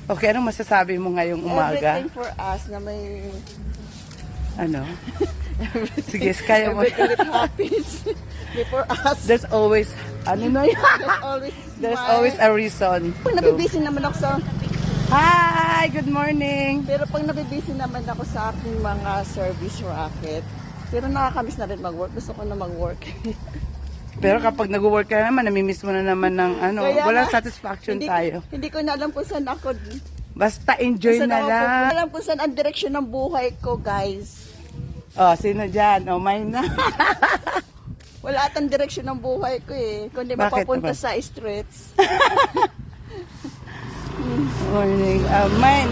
Okay, anong masasabi mo ngayong umaga? Everything for us na may... Ano? Sige, kaya mo. Everything that happens before us. There's always, ano na yun? There's always a reason. Pag nabibisi naman ako sa... Hi! Good morning! Pero pag nabibisi naman ako sa aking mga service racket, pero nakakamiss na rin mag-work. Gusto ko na mag-work. Pero kapag nag-work ka naman, namimiss mo na naman ng ano, Kaya walang nga, satisfaction hindi, tayo. Hindi ko na alam kung saan ako... Basta enjoy na lang. Hindi ko alam kung saan ang direksyon ng buhay ko, guys. Oh, sino dyan? Oh, mine na. Wala atang direksyon ng buhay ko eh. Kundi Bakit mapapunta naman? sa streets. Morning.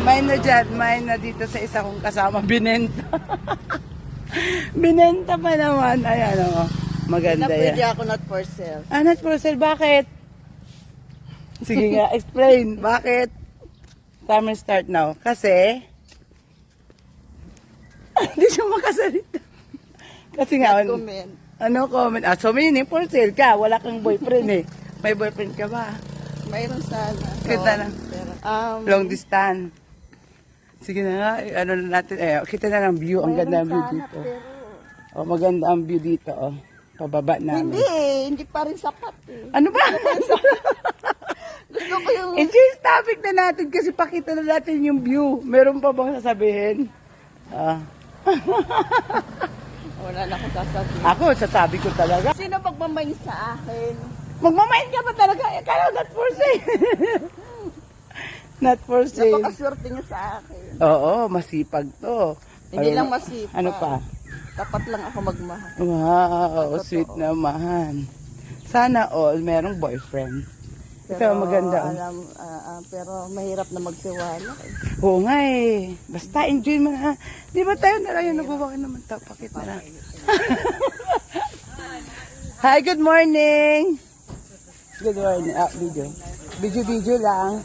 Mine na dyan. Mine na dito sa isa kong kasama. Binenta. Binenta pa naman. Ayan o. Maganda Na pwede yan. ako not for sale. Not for sale. Bakit? Sige nga, explain. Bakit? Timer start now. Kasi, hindi siya makasalita. Kasi nga, Not comment. ano comment? So meaning for sale ka. Wala kang boyfriend eh. May boyfriend ka ba? Mayroon sana. Kita na. Pero, Long distance. Sige na nga, ano na natin, kita na ng view. Ang ganda ng view dito. Oh, maganda ang view dito, oh. Pababa namin. Hindi eh. Hindi pa rin sapat eh. Ano ba? Gusto ko yung... I-change topic na natin kasi pakita na natin yung view. Meron pa bang sasabihin? Wala na akong sasabihin. Ako, sasabi ko talaga. Sino magmamain sa akin? Magmamain ka ba talaga? Kala not for sale. Not for sale. Napakaswerte niya sa akin. Oo, masipag to. Hindi lang masipag. Ano pa? Tapat lang ako magmahal. Wow, sweet naman. Sana all merong boyfriend. Ito, maganda. Pero mahirap na magtiwala. Oo nga eh. Basta enjoy mo na. Di ba tayo na lang yung nagwawakin naman ito? Pakit na lang. Hi, good morning. Good morning. Video. Video lang.